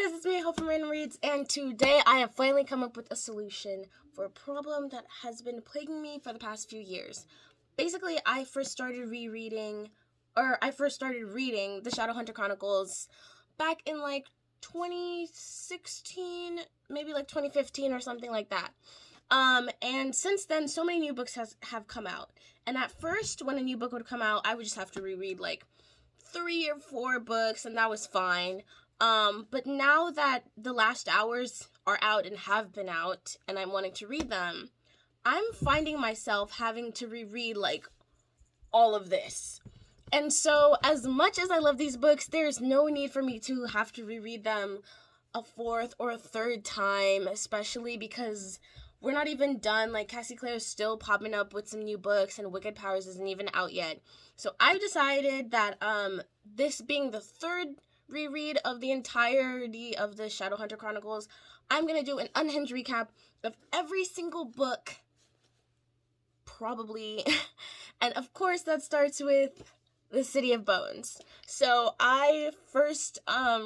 guys, it's me, Hope from Random Reads, and today I have finally come up with a solution for a problem that has been plaguing me for the past few years. Basically, I first started reading the Shadowhunter Chronicles back in like 2016, maybe like 2015 or something like that. And since then, so many new books have come out. And at first, when a new book would come out, I would just have to reread like 3 or 4 books, and that was fine. But now that the last hours are out and have been out, and I'm wanting to read them, I'm finding myself having to reread like all of this. And so, as much as I love these books, there's no need for me to have to reread them a 4th or a 3rd time, especially because we're not even done. Like, Cassie Claire's still popping up with some new books, and Wicked Powers isn't even out yet. So I've decided that this being the 3rd reread of the entirety of the Shadowhunter Chronicles, I'm going to do an Unhinged recap of every single book, probably. And of course, that starts with the City of Bones. So I first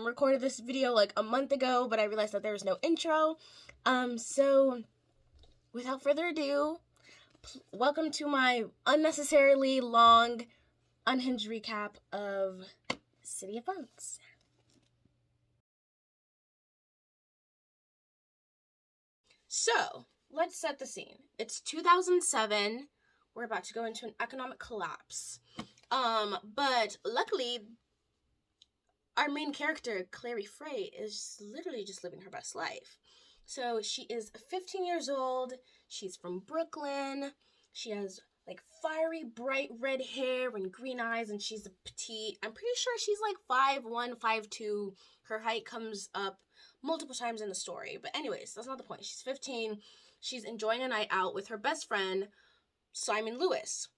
recorded this video like a month ago, but I realized that there was no intro. So without further ado, welcome to my unnecessarily long Unhinged recap of City of Bones. So, let's set the scene. It's 2007. We're about to go into an economic collapse. But luckily, our main character, Clary Frey, is literally just living her best life. So she is 15 years old. She's from Brooklyn. She has like fiery, bright red hair and green eyes, and she's petite. I'm pretty sure she's like 5'1", 5'2". Her height comes up multiple times in the story. But anyways, that's not the point. She's 15. She's enjoying a night out with her best friend, Simon Lewis.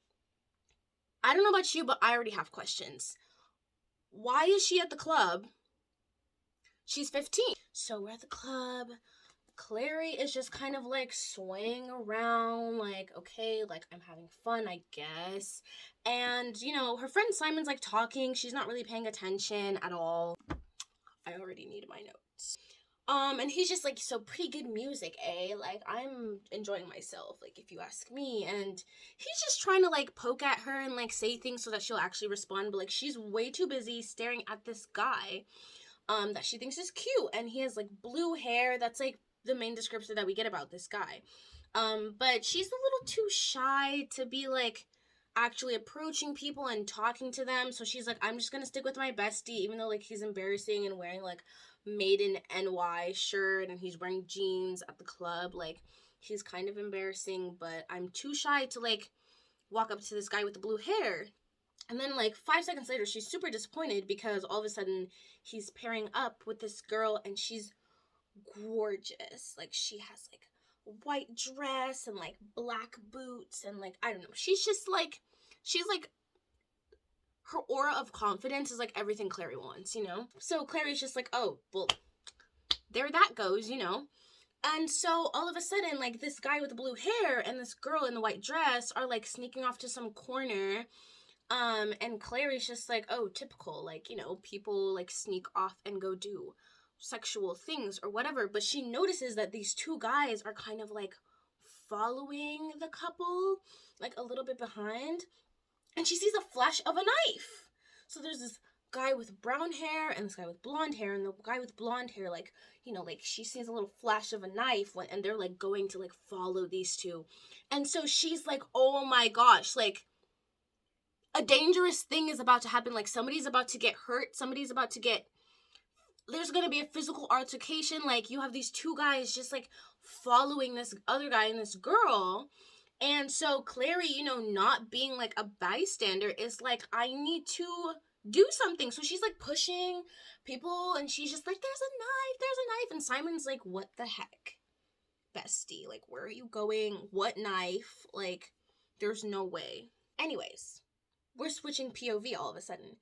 I don't know about you, but I already have questions. Why is she at the club? She's 15. So we're at the club. Clary is just kind of like swaying around, like, okay, like, I'm having fun, I guess. And, you know, her friend Simon's like talking. She's not really paying attention at all. I already need my notes. And he's just like, so pretty good music, eh? Like, I'm enjoying myself, like, if you ask me. And he's just trying to like poke at her and like say things so that she'll actually respond, but like she's way too busy staring at this guy that she thinks is cute, and he has like blue hair. That's like the main description that we get about this guy. But she's a little too shy to be like actually approaching people and talking to them, so she's like, I'm just gonna stick with my bestie, even though like he's embarrassing and wearing like Made in NY shirt and he's wearing jeans at the club. Like, he's kind of embarrassing, but I'm too shy to like walk up to this guy with the blue hair. And then like 5 seconds later, she's super disappointed because all of a sudden he's pairing up with this girl, and she's gorgeous. Like, she has like a white dress and like black boots, and like, I don't know, she's like her aura of confidence is like everything Clary wants, you know? So Clary's just like, oh, well, there that goes, you know? And so all of a sudden, like, this guy with the blue hair and this girl in the white dress are like sneaking off to some corner. And Clary's just like, oh, typical, like, you know, people like sneak off and go do sexual things or whatever. But she notices that these 2 guys are kind of like following the couple, like a little bit behind. And she sees a flash of a knife. So there's this guy with brown hair and this guy with blonde hair, and the guy with blonde hair, like, you know, like, she sees a little flash of a knife and they're like going to like follow these 2. And so she's like, oh my gosh, like, a dangerous thing is about to happen. Like, somebody's about to get hurt. There's gonna be a physical altercation. Like, you have these 2 guys just like following this other guy and this girl. And so Clary, you know, not being like a bystander, is like, I need to do something. So she's like pushing people, and she's just like, there's a knife. And Simon's like, what the heck, bestie? Like, where are you going? What knife? Like, there's no way. Anyways, we're switching POV all of a sudden.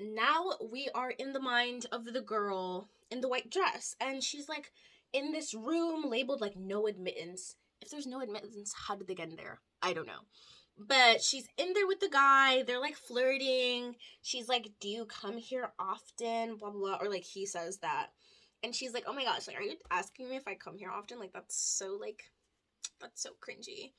Now we are in the mind of the girl in the white dress, and she's like in this room labeled like no admittance. If there's no admittance, how did they get in there? I don't know. But she's in there with the guy. They're like flirting. She's like, do you come here often? Blah, blah, blah. Or like he says that. And she's like, oh my gosh, like, are you asking me if I come here often? Like, that's so cringy.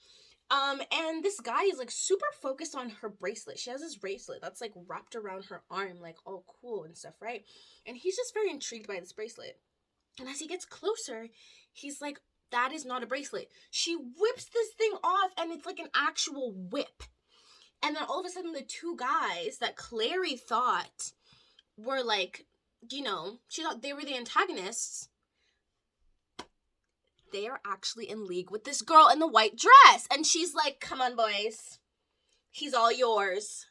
And this guy is like super focused on her bracelet. She has this bracelet that's like wrapped around her arm, like all cool and stuff, right? And he's just very intrigued by this bracelet. And as he gets closer, he's like, that is not a bracelet. She whips this thing off, and it's like an actual whip. And then all of a sudden, the two guys that Clary thought were like, you know, she thought they were the antagonists. They are actually in league with this girl in the white dress. And she's like, come on, boys. He's all yours.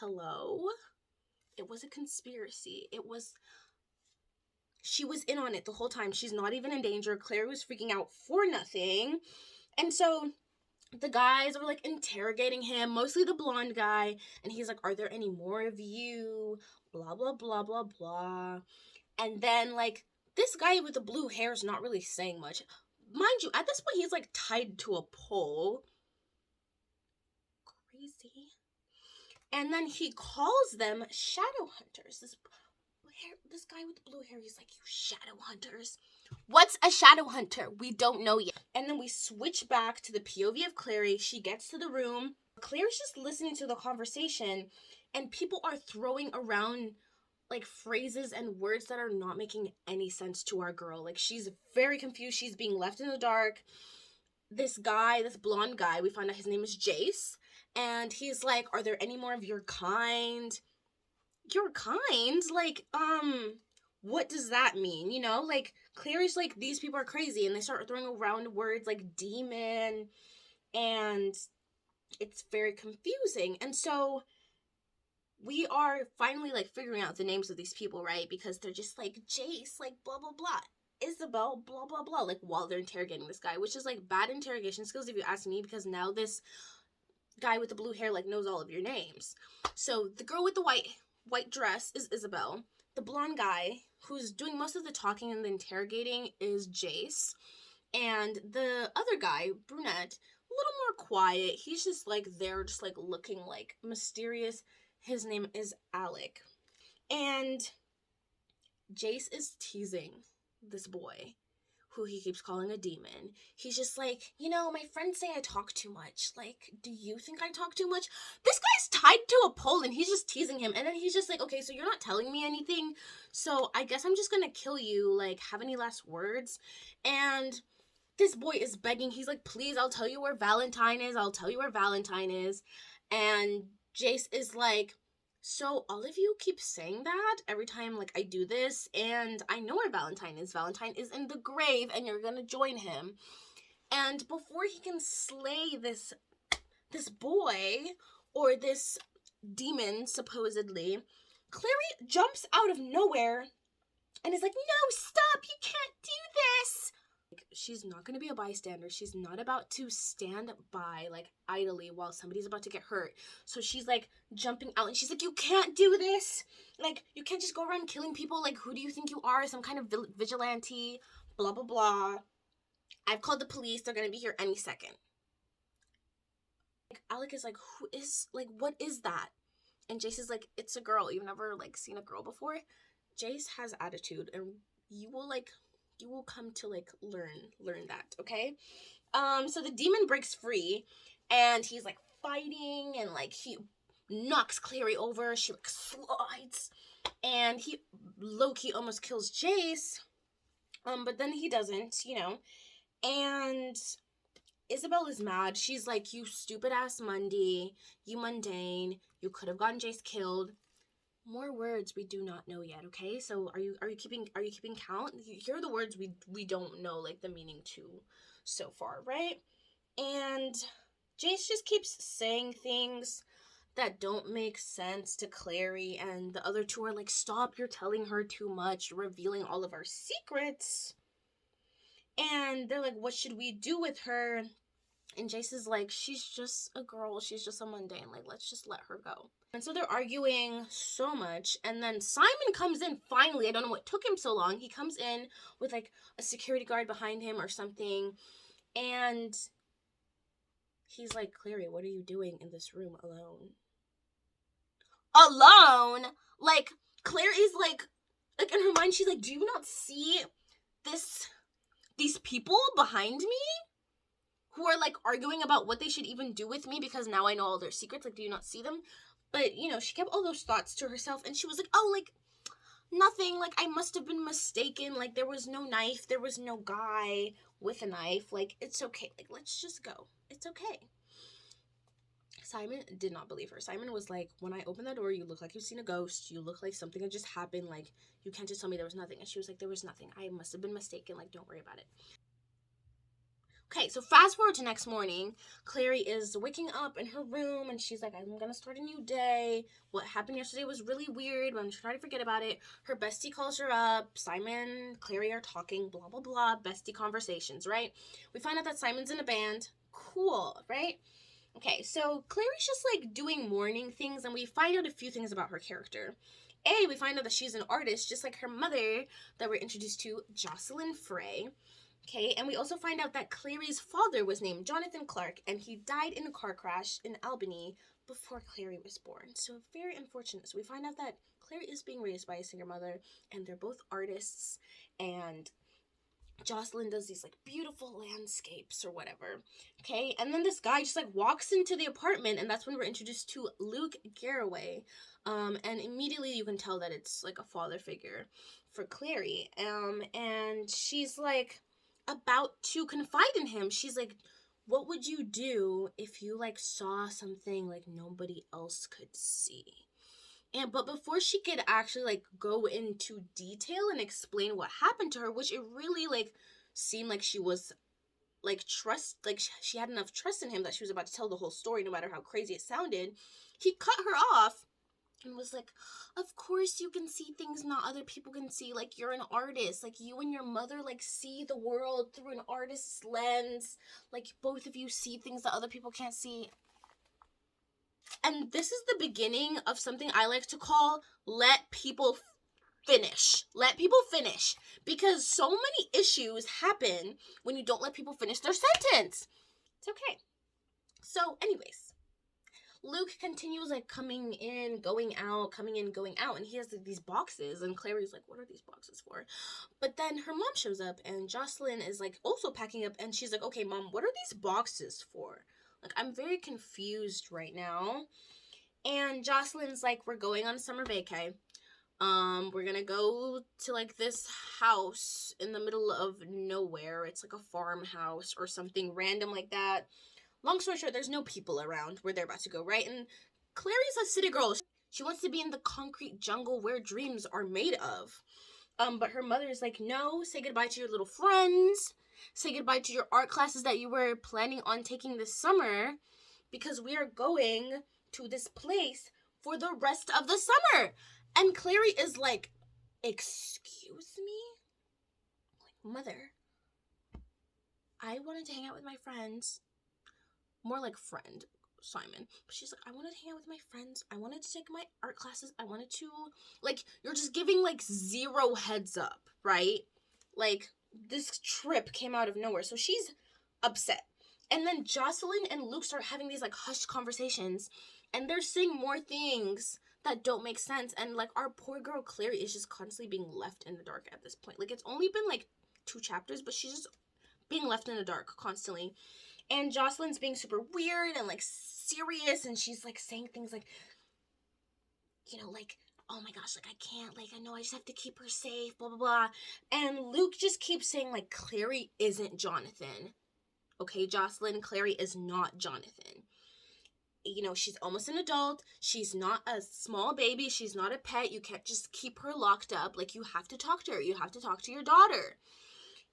Hello? It was a conspiracy. She was in on it the whole time. She's not even in danger. Claire was freaking out for nothing. And so the guys were like interrogating him, mostly the blonde guy. And he's like, are there any more of you? Blah, blah, blah, blah, blah. And then like, this guy with the blue hair is not really saying much. Mind you, at this point, he's like tied to a pole. Crazy. And then he calls them Shadowhunters. This guy with the blue hair, he's like, you Shadowhunters. What's a Shadowhunter? We don't know yet. And then we switch back to the POV of Clary. She gets to the room. Clary's just listening to the conversation, and people are throwing around like phrases and words that are not making any sense to our girl. Like, she's very confused. She's being left in the dark. This blonde guy, we find out his name is Jace, and he's like, are there any more of your kind? Your kind? Like, what does that mean? You know, like, Clary's like, these people are crazy, and they start throwing around words like demon, and it's very confusing. And so we are finally like figuring out the names of these people, right? Because they're just like, Jace, like, blah, blah, blah. Isabel, blah, blah, blah, like, while they're interrogating this guy, which is like bad interrogation skills if you ask me, because now this guy with the blue hair like knows all of your names. So the girl with the white dress is Isabel. The blonde guy who's doing most of the talking and the interrogating is Jace. And the other guy, brunette, a little more quiet. He's just like there, just like looking like mysterious. His name is Alec. And Jace is teasing this boy who he keeps calling a demon. He's just like, you know, my friends say I talk too much. Like, do you think I talk too much? This guy's tied to a pole, and he's just teasing him. And then he's just like, okay, so you're not telling me anything, so I guess I'm just gonna kill you. Like, have any last words? And this boy is begging. He's like, please, I'll tell you where Valentine is. I'll tell you where Valentine is. And Jace is like, so all of you keep saying that every time, like, I do this, and I know where Valentine is. Valentine is in the grave, and you're gonna join him. And before he can slay this boy, or this demon, supposedly, Clary jumps out of nowhere and is like, no, stop, you can't do this. She's not going to be a bystander. She's not about to stand by, like, idly while somebody's about to get hurt. So she's, like, jumping out, and she's like, you can't do this. Like, you can't just go around killing people. Like, who do you think you are? Some kind of vigilante? Blah, blah, blah. I've called the police. They're going to be here any second. Like, Alec is like, who is, like, what is that? And Jace is like, it's a girl. You've never, like, seen a girl before? Jace has attitude, and you will come to, like, learn that, okay? So the demon breaks free, and he's, like, fighting, and, like, he knocks Clary over. She, like, slides, and he low-key almost kills Jace, but then he doesn't, you know, and Isabel is mad. She's like, you stupid-ass Mundy, you mundane, you could have gotten Jace killed. More words we do not know yet, okay? So are you keeping count? Here are the words we don't know, like, the meaning to so far, right? And Jace just keeps saying things that don't make sense to Clary, and the other two are like, stop, you're telling her too much, you're revealing all of our secrets. And they're like, what should we do with her? And Jace is like, she's just a girl, she's just a mundane, like, let's just let her go. And so they're arguing so much, and then Simon comes in finally. I don't know what took him so long. He comes in with, like, a security guard behind him or something, and he's like, Clary, what are you doing in this room alone? Alone? Like, Clary's like And she's like, do you not see these people behind me who are like arguing about what they should even do with me because now I know all their secrets? Like, do you not see them? But, you know, she kept all those thoughts to herself, and she was like, oh, like, nothing, like, I must have been mistaken, like, there was no knife, there was no guy with a knife, like, it's okay, like, let's just go, it's okay. Simon did not believe her. Simon was like, when I opened the door, you look like you've seen a ghost, you look like something had just happened, like, you can't just tell me there was nothing. And she was like, there was nothing, I must have been mistaken, like, don't worry about it. Okay, so fast forward to next morning. Clary is waking up in her room, and she's like, I'm gonna start a new day. What happened yesterday was really weird, but I'm trying to forget about it. Her bestie calls her up. Simon, Clary are talking, blah, blah, blah. Bestie conversations, right? We find out that Simon's in a band. Cool, right? Okay, so Clary's just, like, doing morning things, and we find out a few things about her character. We find out that she's an artist, just like her mother that we're introduced to, Jocelyn Frey. Okay, and we also find out that Clary's father was named Jonathan Clark, and he died in a car crash in Albany before Clary was born. So very unfortunate. So we find out that Clary is being raised by a single mother, and they're both artists, and Jocelyn does these, like, beautiful landscapes or whatever. Okay, and then this guy just, like, walks into the apartment, and that's when we're introduced to Luke Garraway. And immediately you can tell that it's, like, a father figure for Clary. And she's, like, about to confide in him. She's like, what would you do if you, like, saw something, like, nobody else could see? But before she could actually, like, go into detail and explain what happened to her, which it really, like, seemed like she was, like, she had enough trust in him that she was about to tell the whole story, no matter how crazy it sounded, he cut her off and was like, of course you can see things not other people can see, like, you're an artist, like, you and your mother, like, see the world through an artist's lens, like, both of you see things that other people can't see. And this is the beginning of something I like to call let people finish. Let people finish. Because so many issues happen when you don't let people finish their sentence. It's okay. So, anyways, Luke continues, like, coming in, going out, and he has, like, these boxes, and Clary's like, what are these boxes for? But then her mom shows up, and Jocelyn is, like, also packing up, and she's like, okay, Mom, what are these boxes for? Like, I'm very confused right now. And Jocelyn's like, we're going on summer vacay. We're gonna go to, like, this house in the middle of nowhere. It's like a farmhouse or something random like that. Long story short, there's no people around where they're about to go, right? And Clary's a city girl. She wants to be in the concrete jungle where dreams are made of. But her mother's like, no, say goodbye to your little friends. Say goodbye to your art classes that you were planning on taking this summer, because we are going to this place for the rest of the summer. And Clary is like, excuse me? Like, Mother, I wanted to hang out with my friends. More like friend, Simon. But she's like, I wanted to hang out with my friends. I wanted to take my art classes. I wanted to, like, you're just giving, like, zero heads up, right? Like, this trip came out of nowhere. So she's upset. And then Jocelyn and Luke start having these, like, hushed conversations. And they're saying more things that don't make sense. And, like, our poor girl Clary is just constantly being left in the dark at this point. Like, it's only been, like, 2 chapters, but she's just being left in the dark constantly. And Jocelyn's being super weird and, like, serious. And she's, like, saying things like, you know, like, oh my gosh, like, I can't, like, I know I just have to keep her safe, blah, blah, blah. And Luke just keeps saying, like, Clary isn't Jonathan. Okay, Jocelyn, Clary is not Jonathan. You know, she's almost an adult. She's not a small baby. She's not a pet. You can't just keep her locked up. Like, you have to talk to her. You have to talk to your daughter.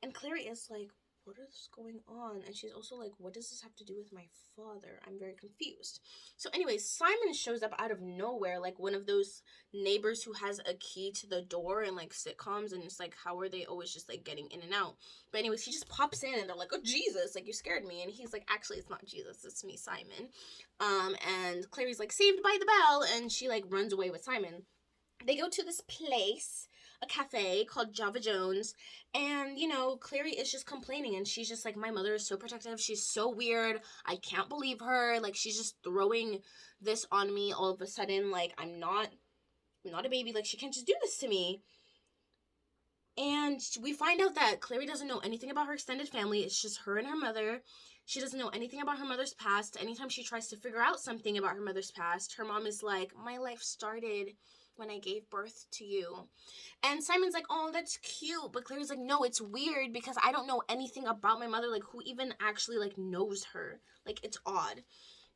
And Clary is like, what is going on? And she's also like, what does this have to do with my father? I'm very confused. So anyways, Simon shows up out of nowhere, like one of those neighbors who has a key to the door in, like, sitcoms, and it's like, how are they always just, like, getting in and out? But anyways, he just pops in, and they're like, oh, Jesus, like, you scared me. And he's like, actually, it's not Jesus, it's me, Simon. And Clary's like, saved by the bell, and she, like, runs away with Simon. They go to this place, a cafe called Java Jones, and, you know, Clary is just complaining, and she's just like, my mother is so protective, she's so weird, I can't believe her, like, she's just throwing this on me all of a sudden, like, I'm not a baby, like, she can't just do this to me. And we find out that Clary doesn't know anything about her extended family. It's just her and her mother. She doesn't know anything about her mother's past. Anytime she tries to figure out something about her mother's past, her mom is like, my life started when I gave birth to you. And Simon's like, oh, that's cute. But Clary's like, no, it's weird because I don't know anything about my mother. Like, who even actually, like, knows her? Like, it's odd.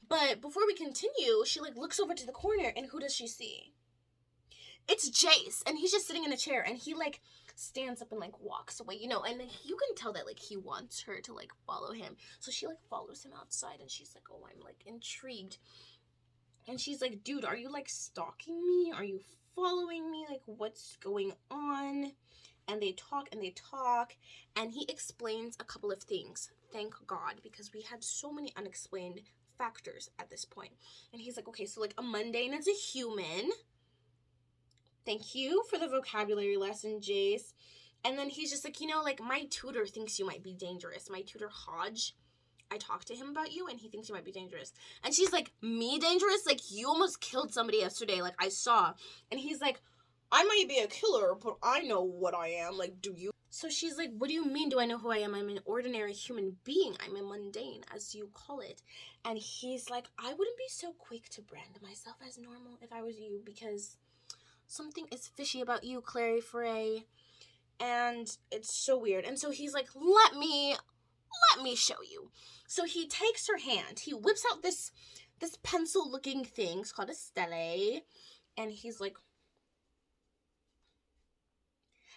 But before we continue, she, like, looks over to the corner, and who does she see? It's Jace, and he's just sitting in a chair, and he, like, stands up and, like, walks away, you know, and you can tell that, like, he wants her to, like, follow him. So she, like, follows him outside, and she's like, oh, I'm, like, intrigued. And she's like, dude, are you, like, stalking me? Are you following me? Like, what's going on? And they talk, and he explains a couple of things. Thank God, because we had so many unexplained factors at this point. And he's like, okay, so, like, a mundane is a human. Thank you for the vocabulary lesson, Jace. And then he's just like, you know, like, my tutor thinks you might be dangerous. My tutor, Hodge, I talked to him about you, and he thinks you might be dangerous. And she's like, me dangerous? Like, you almost killed somebody yesterday. Like, I saw. And he's like, I might be a killer, but I know what I am. Like, do you? So she's like, what do you mean, do I know who I am? I'm an ordinary human being. I'm a mundane, as you call it. And he's like, I wouldn't be so quick to brand myself as normal if I was you, because something is fishy about you, Clary Frey. And it's so weird. And so he's like, let me show you. So he takes her hand. He whips out this pencil-looking thing. It's called a stele. And he's like,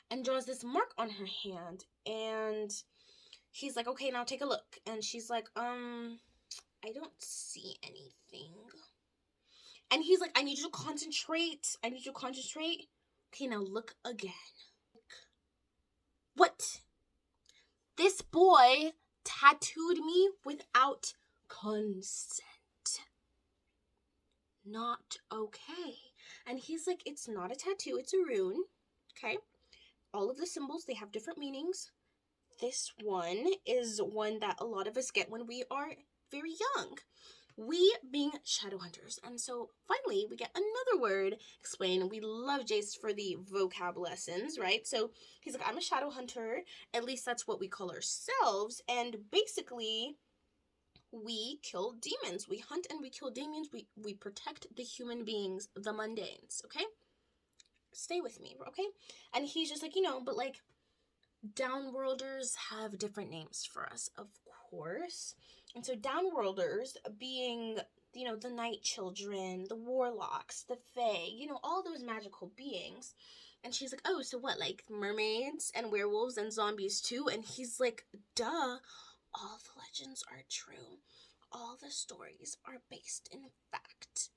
and draws this mark on her hand. And he's like, okay, now take a look. And she's like, I don't see anything. And he's like, I need you to concentrate. Okay, now look again. What? This boy tattooed me without consent. Not okay. And he's like, it's not a tattoo, it's a rune. Okay? All of the symbols, they have different meanings. This one is one that a lot of us get when we are very young. We being Shadowhunters. And so finally we get another word explained. We love Jace for the vocab lessons, right? So he's like, I'm a Shadowhunter. At least that's what we call ourselves. And basically, we kill demons. We hunt and we kill demons. We protect the human beings, the mundanes, okay? Stay with me, okay? And he's just like, you know, but like, downworlders have different names for us, of course. And so downworlders being, you know, the night children, the warlocks, the fae, you know, all those magical beings. And she's like, oh, so what, like mermaids and werewolves and zombies too? And he's like, duh, all the legends are true. All the stories are based in fact.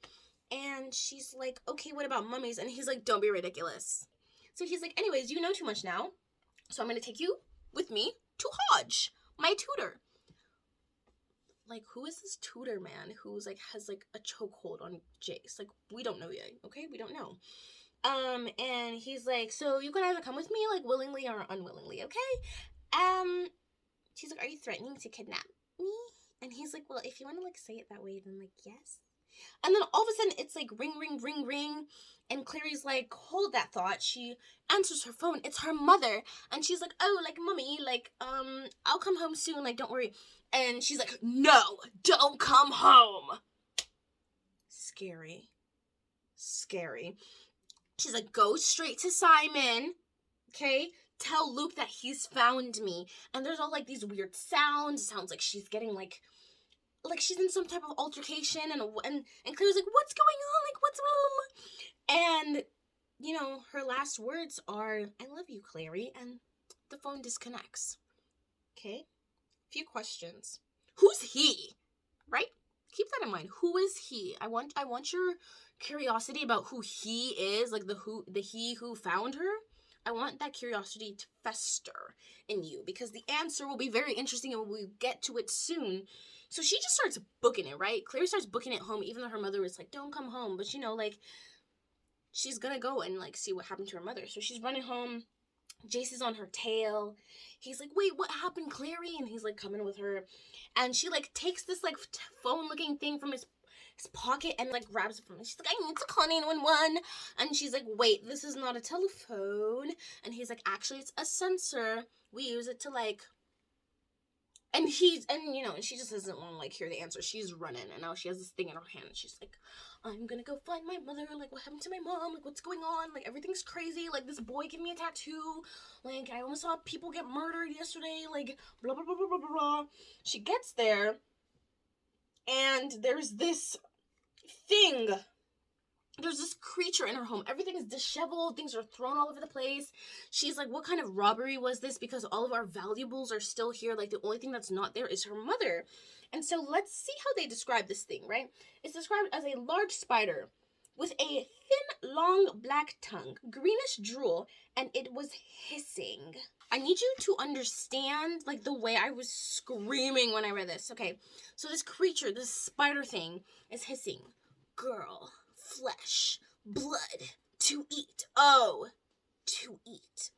And she's like, okay, what about mummies? And he's like, don't be ridiculous. So he's like, anyways, you know too much now. So I'm going to take you with me to Hodge, my tutor. Like, who is this tutor man who's, like, has, like, a chokehold on Jace? Like, we don't know yet, okay? We don't know. And he's like, so you can either come with me, like, willingly or unwillingly, okay? She's like, are you threatening to kidnap me? And he's like, well, if you want to, like, say it that way, then, like, yes. And then all of a sudden, it's like ring, ring, ring, ring. And Clary's like, hold that thought. She answers her phone. It's her mother. And she's like, oh, like, mommy, like, I'll come home soon. Like, don't worry. And she's like, no, don't come home. Scary. She's like, go straight to Simon. Okay? Tell Luke that he's found me. And there's all, like, these weird sounds. It sounds like she's getting, like she's in some type of altercation, and Claire's like, what's going on? Like, what's and, you know, her last words are, I love you, Clary, and the phone disconnects. Okay? Few questions. Who's he? Right? Keep that in mind. Who is he? I want your curiosity about who he is, like the he who found her. I want that curiosity to fester in you, because the answer will be very interesting and we'll get to it soon. So she just starts booking it, right? Clary starts booking it home, even though her mother was like, don't come home. But, you know, like, she's gonna go and, like, see what happened to her mother. So she's running home. Jace is on her tail. He's like, wait, what happened, Clary? And he's, like, coming with her. And she, like, takes this, like, phone-looking thing from his pocket and, like, grabs it from him. She's like, I need to call 911. And she's like, wait, this is not a telephone. And he's like, actually, it's a sensor. We use it to, like, and you know, and she just doesn't want to, like, hear the answer. She's running, and now she has this thing in her hand, and she's like, I'm gonna go find my mother. Like, what happened to my mom? Like, what's going on? Like, everything's crazy. Like, this boy gave me a tattoo. Like, I almost saw people get murdered yesterday. Like, blah, blah, blah, blah, blah, blah, blah. She gets there, and there's this thing. There's this creature in her home. Everything is disheveled. Things are thrown all over the place. She's like, what kind of robbery was this? Because all of our valuables are still here. Like, the only thing that's not there is her mother. And so let's see how they describe this thing, right? It's described as a large spider with a thin, long, black tongue, greenish drool, and it was hissing. I need you to understand, like, the way I was screaming when I read this. Okay, so this creature, this spider thing, is hissing. Girl, flesh, blood, to eat. Oh, to eat.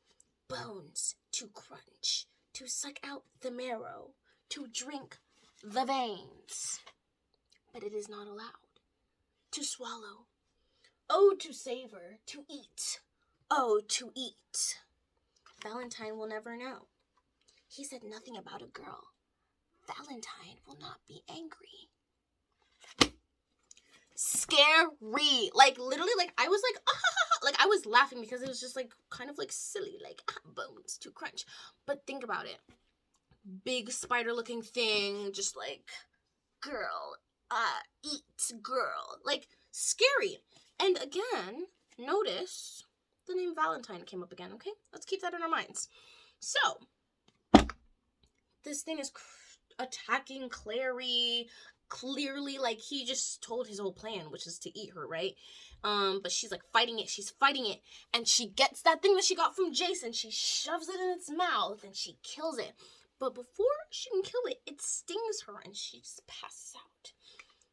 Bones, to crunch, to suck out the marrow, to drink the veins. But it is not allowed. To swallow. Oh, to savor, to eat. Oh, to eat. Valentine will never know. He said nothing about a girl. Valentine will not be angry. Scary. Like, literally, like, I was like, like, I was laughing because it was just, like, kind of, like, silly. Like, bones to crunch. But think about it. Big spider-looking thing, just, like, girl, eat, girl. Like, scary. And again, notice the name Valentine came up again, okay? Let's keep that in our minds. So, this thing is attacking Clary. Clearly, like, he just told his whole plan, which is to eat her, right? But she's, like, fighting it. She's fighting it. And she gets that thing that she got from Jason. She shoves it in its mouth, and she kills it. But before she can kill it, it stings her, and she just passes out.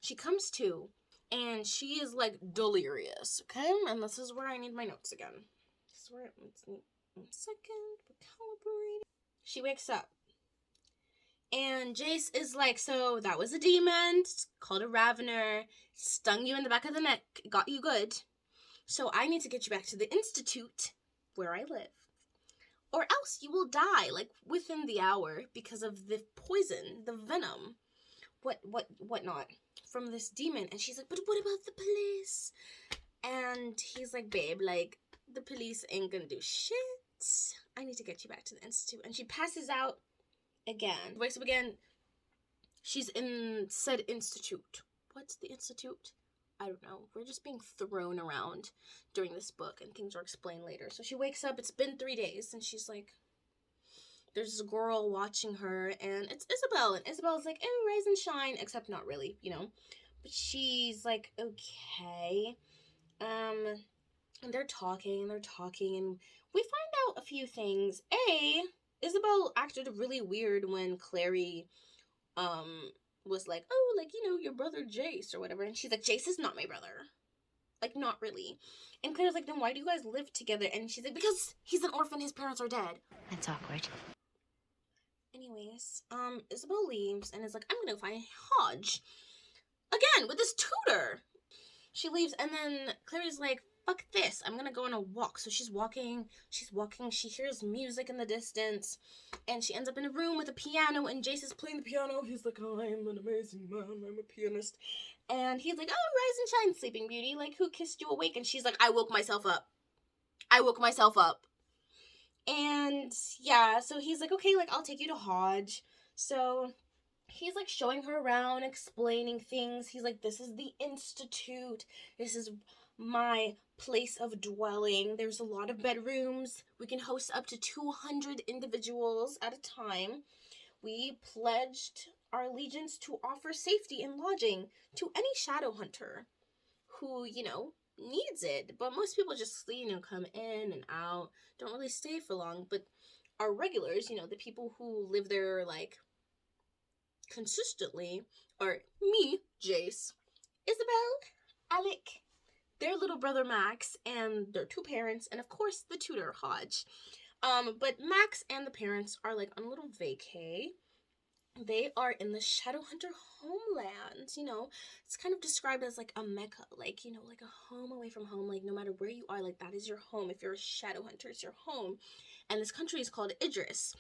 She comes to, and she is, like, delirious, okay? And this is where I need my notes again. This is where, let's need 1 second, we're calibrating. She wakes up. And Jace is like, so that was a demon, it's called a Ravener, stung you in the back of the neck, got you good. So I need to get you back to the Institute, where I live. Or else you will die, like, within the hour, because of the poison, the venom, whatnot, from this demon. And she's like, but what about the police? And he's like, babe, like, the police ain't gonna do shit. I need to get you back to the Institute. And she passes out again. Wakes up again. She's in said institute. What's the institute? I don't know. We're just being thrown around during this book, and things are explained later. So she wakes up. It's been 3 days, and she's like, there's this girl watching her, and it's Isabel. And Isabel's like, oh, rise and shine, except not really, you know. But she's like, okay. And they're talking, and we find out a few things. Isabel acted really weird when Clary, was like, oh, like, you know, your brother Jace or whatever. And she's like, Jace is not my brother. Like, not really. And Claire's like, then why do you guys live together? And she's like, because he's an orphan, his parents are dead. That's awkward. Anyways, Isabel leaves and is like, I'm gonna find Hodge. Again, with this tutor. She leaves, and then Clary's like, fuck this, I'm gonna go on a walk. So she's walking, she hears music in the distance, and she ends up in a room with a piano, and Jace is playing the piano. He's like, oh, I'm an amazing man, I'm a pianist. And he's like, oh, rise and shine, sleeping beauty, like, who kissed you awake? And she's like, I woke myself up. And yeah, so he's like, okay, like, I'll take you to Hodge. So he's like showing her around, explaining things. He's like, this is the Institute, this is my place of dwelling. There's a lot of bedrooms. We can host up to 200 individuals at a time. We pledged our allegiance to offer safety and lodging to any Shadowhunter who, you know, needs it. But most people just, you know, come in and out, don't really stay for long. But our regulars, you know, the people who live there, like, consistently, are me, Jace, Isabel, Alec, their little brother Max, and their 2 parents, and of course the tutor Hodge. But Max and the parents are like on a little vacay, They are in the Shadowhunter homeland. You know, it's kind of described as like a mecca, like, you know, like a home away from home. Like, no matter where you are, like, that is your home. If you're a Shadowhunter, it's your home. And this country is called Idris.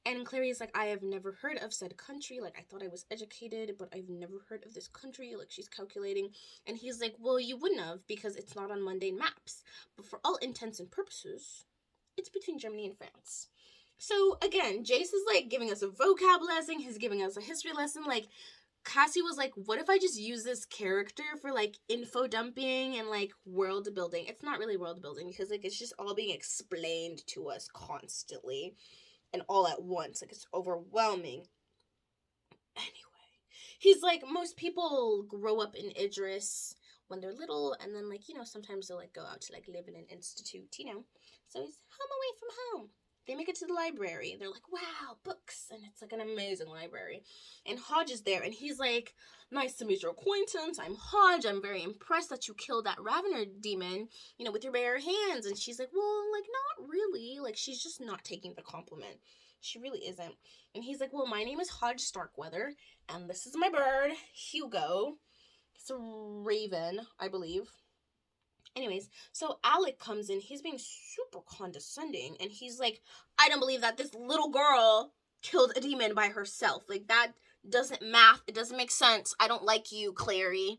And Clary is like, I have never heard of said country. Like, I thought I was educated, but I've never heard of this country. Like, she's calculating. And he's like, well, you wouldn't have, because it's not on mundane maps. But for all intents and purposes, it's between Germany and France. So again, Jace is like giving us a vocab lesson. He's giving us a history lesson. Like, Cassie was like, what if I just use this character for like info dumping and like world building? It's not really world building, because like it's just all being explained to us constantly and all at once. Like, it's overwhelming. Anyway, he's like, most people grow up in Idris when they're little, and then like, you know, sometimes they'll like go out to like live in an institute, you know. So he's home away from home. They make it to the library. They're like, wow, books. And it's like an amazing library. And Hodge is there. And he's like, nice to meet your acquaintance. I'm Hodge. I'm very impressed that you killed that Ravener demon, you know, with your bare hands. And she's like, well, like, not really. Like, she's just not taking the compliment. She really isn't. And he's like, well, my name is Hodge Starkweather. And this is my bird, Hugo. It's a raven, I believe. Anyways, so Alec comes in. He's being super condescending, and he's like, I don't believe that this little girl killed a demon by herself. Like, that doesn't math. It doesn't make sense. I don't like you, Clary.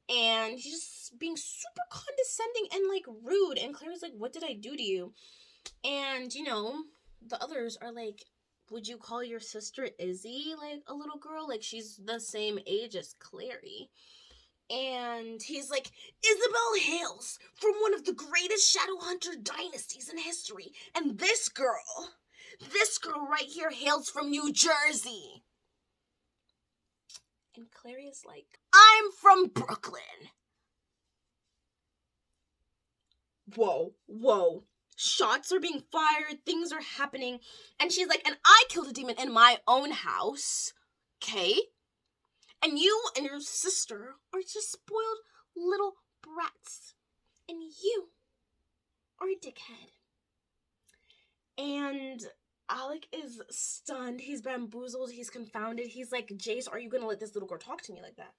And he's just being super condescending and, like, rude. And Clary's like, what did I do to you? And, you know, the others are like, would you call your sister Izzy, like, a little girl? Like, she's the same age as Clary. And he's like, Isabel hails from one of the greatest Shadowhunter dynasties in history. And this girl right here hails from New Jersey. And Clary is like, I'm from Brooklyn. Whoa. Shots are being fired. Things are happening. And she's like, and I killed a demon in my own house. Okay? And you and your sister are just spoiled little brats. And you are a dickhead. And Alec is stunned. He's bamboozled. He's confounded. He's like, Jace, are you going to let this little girl talk to me like that?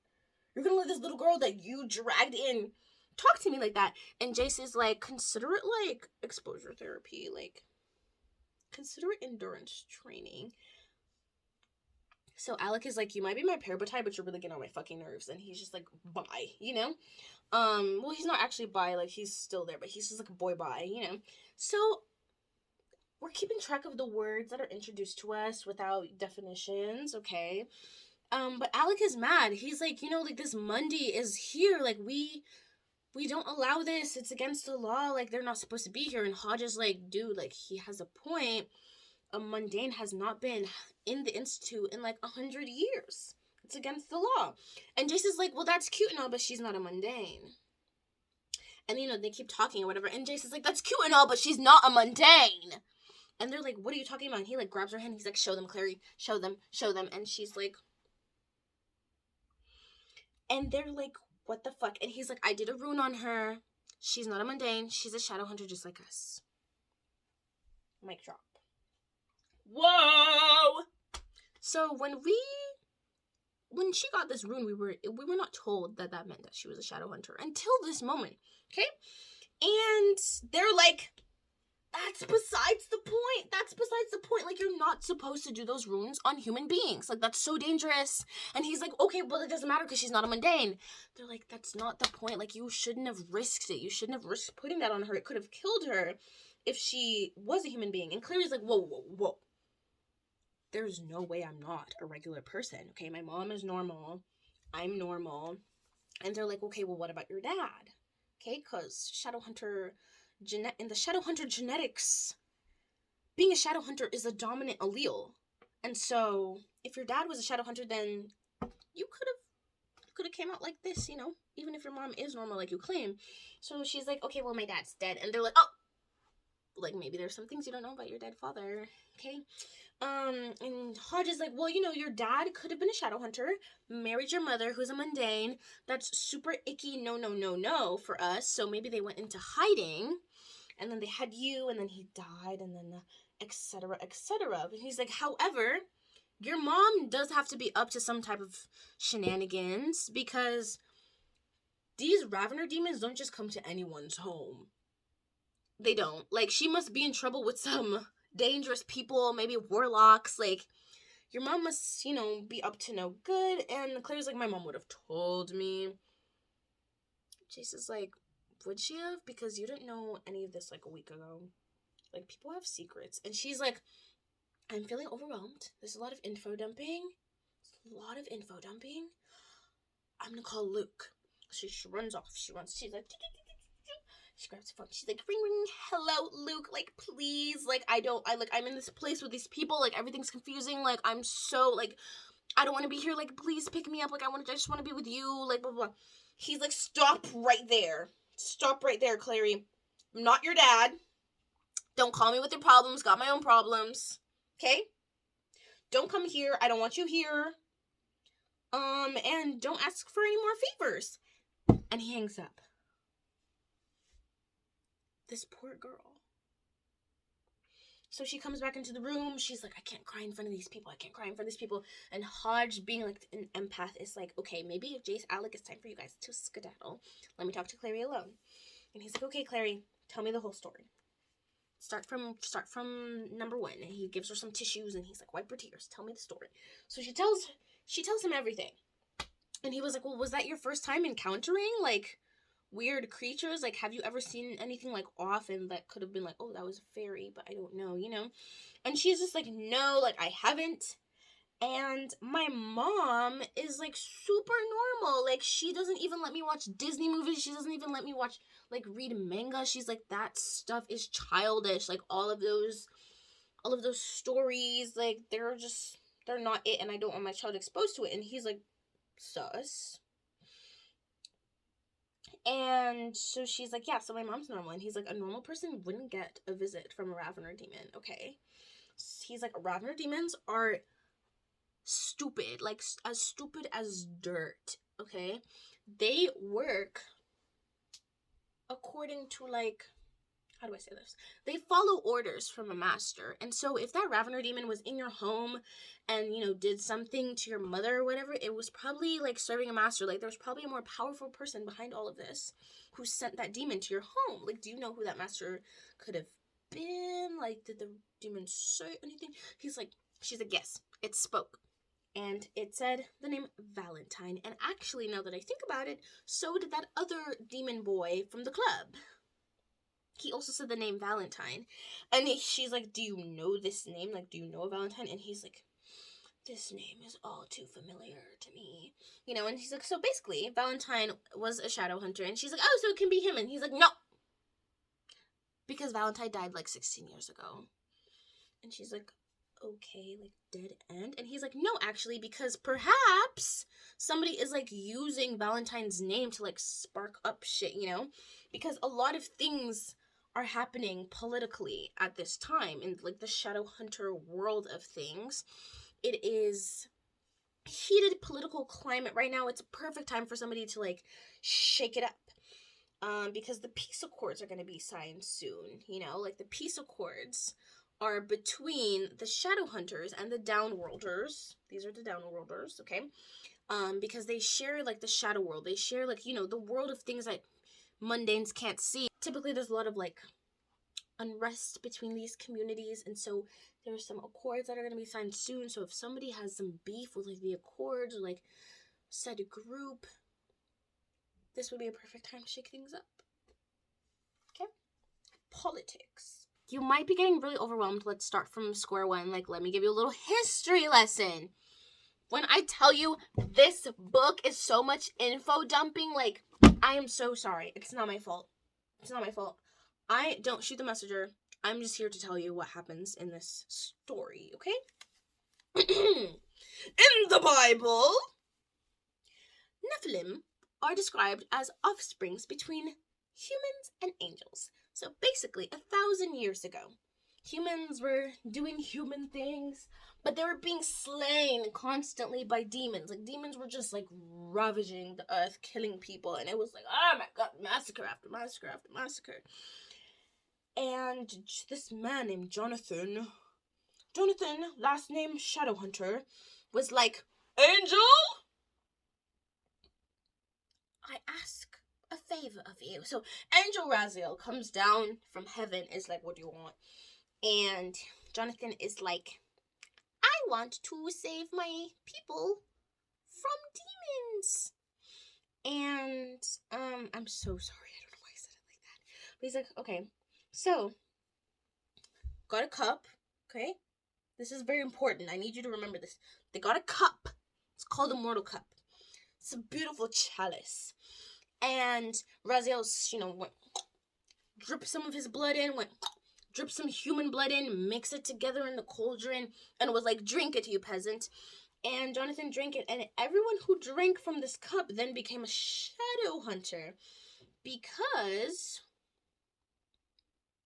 You're going to let this little girl that you dragged in talk to me like that? And Jace is like, consider it like exposure therapy. Like, consider it endurance training. So Alec is like, you might be my parabatai, but you're really getting on my fucking nerves. And he's just like, bye, you know? Well, he's not actually bi, like, he's still there, but he's just like a boy bi, you know? So we're keeping track of the words that are introduced to us without definitions, okay? But Alec is mad. He's like, you know, like, this Monday is here. Like, we don't allow this. It's against the law. Like, they're not supposed to be here. And Hodge is like, dude, like, he has a point. A mundane has not been in the institute in like 100 years. It's against the law. And Jace is like, well, that's cute and all, but she's not a mundane. And, you know, they keep talking or whatever. And Jace is like, that's cute and all, but she's not a mundane. And they're like, what are you talking about? And he like grabs her hand. He's like, show them, Clary. Show them. And she's like, and they're like, what the fuck? And he's like, I did a rune on her. She's not a mundane. She's a Shadowhunter just like us. Mic drop. Whoa! So when she got this rune, we were not told that meant that she was a Shadowhunter until this moment, okay? And they're like, that's besides the point. Like, you're not supposed to do those runes on human beings. Like, that's so dangerous. And he's like, okay, well, it doesn't matter because she's not a mundane. They're like, that's not the point. Like, you shouldn't have risked it. You shouldn't have risked putting that on her. It could have killed her if she was a human being. And Clary's like, whoa. There's no way I'm not a regular person, okay? My mom is normal. I'm normal. And they're like, okay, well, what about your dad? Okay, because in the Shadowhunter genetics, being a Shadowhunter is a dominant allele. And so, if your dad was a Shadowhunter, then you could have came out like this, you know? Even if your mom is normal like you claim. So she's like, okay, well, my dad's dead. And they're like, oh! Like, maybe there's some things you don't know about your dead father, okay? And Hodge is like, well, you know, your dad could have been a Shadowhunter, married your mother, who's a mundane. That's super icky, no for us. So maybe they went into hiding, and then they had you, and then he died, and then etc. But he's like, however, your mom does have to be up to some type of shenanigans, because these Ravener demons don't just come to anyone's home. They don't. Like, she must be in trouble with some dangerous people, maybe warlocks. Like, your mom must, you know, be up to no good. And Claire's like, my mom would have told me. Jason's like, would she have? Because you didn't know any of this, like, a week ago. Like, people have secrets. And she's like, I'm feeling overwhelmed. There's a lot of info dumping. I'm gonna call Luke. So she runs off. She's like, she grabs the phone. She's like, ring, ring. Hello, Luke. Like, please. Like, I'm in this place with these people. Like, everything's confusing. Like, I'm so, like, I don't want to be here. Like, please pick me up. Like, I just want to be with you. Like, blah, blah, blah. He's like, stop right there. Stop right there, Clary. I'm not your dad. Don't call me with your problems. Got my own problems. Okay? Don't come here. I don't want you here. And don't ask for any more favors. And he hangs up. This poor girl. So she comes back into the room. She's like, I can't cry in front of these people. And Hodge, being like an empath, is like, okay, maybe if Jace, Alec, it's time for you guys to skedaddle. Let me talk to Clary alone. And he's like, okay, Clary, tell me the whole story. Start from number one. And he gives her some tissues and he's like, wipe her tears. Tell me the story. So she tells him everything. And he was like, well, was that your first time encountering, like, weird creatures? Like, have you ever seen anything, like, off and that could have been like, oh, that was a fairy, but I don't know, you know? And she's just like, no, like, I haven't. And my mom is, like, super normal. Like, she doesn't even let me watch Disney movies. She doesn't even let me watch, like, read manga. She's like, that stuff is childish. Like, all of those stories, like, they're not it, and I don't want my child exposed to it. And he's like, sus. And so she's like, yeah, so my mom's normal. And he's like, a normal person wouldn't get a visit from a Ravener demon, okay? He's like, Ravener demons are stupid, like, as stupid as dirt, okay? They work according to, like, how do I say this? They follow orders from a master. And so if that Ravener demon was in your home and, you know, did something to your mother or whatever, it was probably, like, serving a master. Like, there was probably a more powerful person behind all of this who sent that demon to your home. Like, do you know who that master could have been? Like, did the demon say anything? She's like, yes, it spoke. And it said the name Valentine. And actually, now that I think about it, so did that other demon boy from the club. He also said the name Valentine. And she's like, do you know this name? Like, do you know Valentine? And he's like, this name is all too familiar to me. You know, and he's like, so basically, Valentine was a Shadowhunter. And she's like, oh, so it can be him. And he's like, no. Because Valentine died, like, 16 years ago. And she's like, okay, like, dead end? And he's like, no, actually, because perhaps somebody is, like, using Valentine's name to, like, spark up shit, you know? Because a lot of things are happening politically at this time in, like, the Shadowhunter world of things. It is heated political climate right now. It's a perfect time for somebody to, like, shake it up. Because the peace accords are going to be signed soon, you know? Like, the peace accords are between the Shadowhunters and the Downworlders. These are the Downworlders, okay? Because they share, like, the Shadow World. They share, like, you know, the world of things that mundanes can't see. Typically, there's a lot of, like, unrest between these communities, and so there's some accords that are going to be signed soon. So if somebody has some beef with, like, the accords or, like, said group, this would be a perfect time to shake things up. Okay? Politics. You might be getting really overwhelmed. Let's start from square one. Like, let me give you a little history lesson. When I tell you this book is so much info dumping, like, I am so sorry. It's not my fault. It's not my fault. I don't shoot the messenger. I'm just here to tell you what happens in this story, okay? In the Bible, Nephilim are described as offsprings between humans and angels. So basically, 1,000 years ago, humans were doing human things, but they were being slain constantly by demons. Like, demons were just, like, ravaging the earth, killing people, and it was like, oh my god, massacre after massacre after massacre. And this man named Jonathan Jonathan, last name Shadowhunter, was like, Angel? I ask a favor of you. So Angel Raziel comes down from heaven, is like, what do you want? And Jonathan is like, I want to save my people from demons. And I'm so sorry, I don't know why I said it like that. But he's like, okay, so got a cup, okay? This is very important. I need you to remember this. They got a cup. It's called a mortal cup. It's a beautiful chalice. And Raziel's, went drip some of his blood in, drip some human blood in, mix it together in the cauldron, and was like, drink it, you peasant. And Jonathan drank it, and everyone who drank from this cup then became a shadow hunter because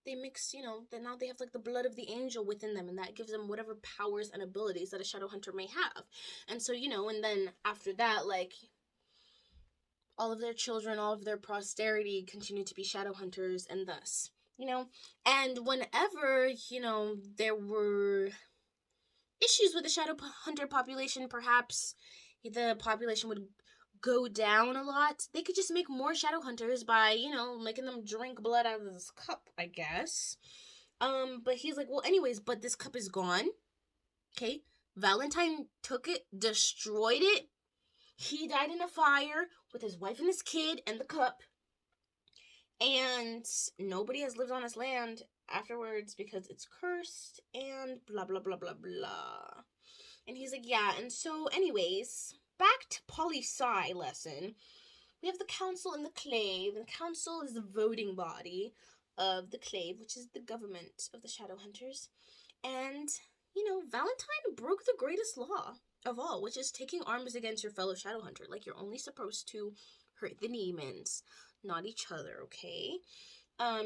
they mix, then now they have like the blood of the angel within them, and that gives them whatever powers and abilities that a shadow hunter may have. And so, and then after that, like, all of their children, all of their posterity continue to be shadow hunters, and thus, and whenever, there were issues with the shadow hunter population, perhaps the population would go down a lot, they could just make more shadow hunters by, making them drink blood out of this cup, I guess. But he's like, well, anyways, but this cup is gone. Okay, Valentine took it, destroyed it. He died in a fire with his wife and his kid and the cup. And nobody has lived on his land afterwards because it's cursed and blah, blah, blah, blah, blah. And he's like, yeah. And so, anyways, back to poli-sci lesson. We have the council and the clave. And the council is the voting body of the clave, which is the government of the shadow hunters. And, Valentine broke the greatest law of all, which is taking arms against your fellow shadow hunter. Like, you're only supposed to hurt the demons, not each other, okay?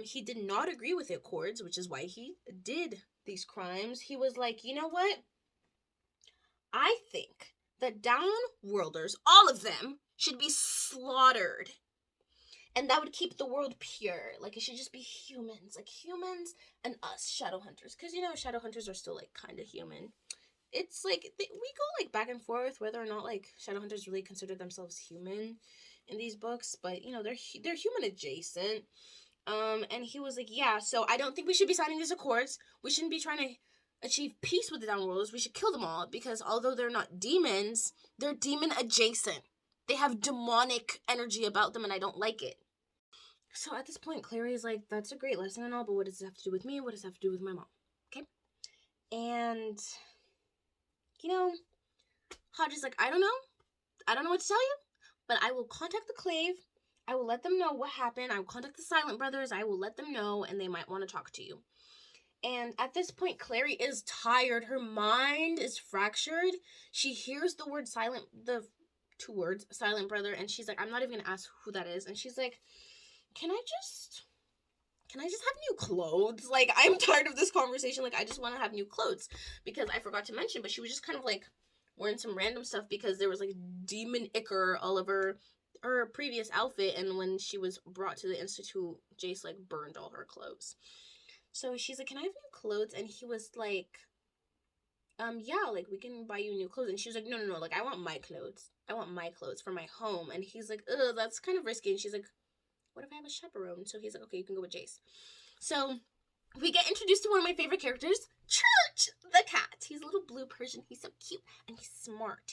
He did not agree with it, Cords, which is why he did these crimes. He was like, you know what? I think that downworlders, all of them, should be slaughtered. And that would keep the world pure. Like, it should just be humans. Like, humans and us, shadow hunters. Because, shadow hunters are still, like, kind of human. It's, like, we go, like, back and forth whether or not, like, shadow hunters really consider themselves human in these books. But, they're human adjacent. And he was like, yeah, so I don't think we should be signing these accords. We shouldn't be trying to achieve peace with the downworlders. We should kill them all. Because although they're not demons, they're demon adjacent. They have demonic energy about them, and I don't like it. So at this point, Clary is like, that's a great lesson and all, but what does it have to do with me? What does it have to do with my mom? Okay? And, Hodge is like, I don't know. I don't know what to tell you, but I will contact the clave. I will let them know what happened. I will contact the Silent Brothers. I will let them know, and they might want to talk to you. And at this point, Clary is tired. Her mind is fractured. She hears the word silent, the 2 words, Silent Brother, and she's like, I'm not even going to ask who that is. And she's like, can I just have new clothes? Like, I'm tired of this conversation. Like, I just want to have new clothes. Because I forgot to mention, but she was just kind of, like, wearing some random stuff because there was, like, demon ichor all over her previous outfit. And when she was brought to the Institute, Jace, like, burned all her clothes. So she's like, can I have new clothes? And he was like, yeah, like, we can buy you new clothes. And she was like, no, like, I want my clothes. I want my clothes for my home. And he's like, ugh, that's kind of risky. And she's like, what if I have a chaperone? So he's like, okay, you can go with Jace. So we get introduced to one of my favorite characters, Church the cat. He's a little blue Persian. He's so cute. And he's smart.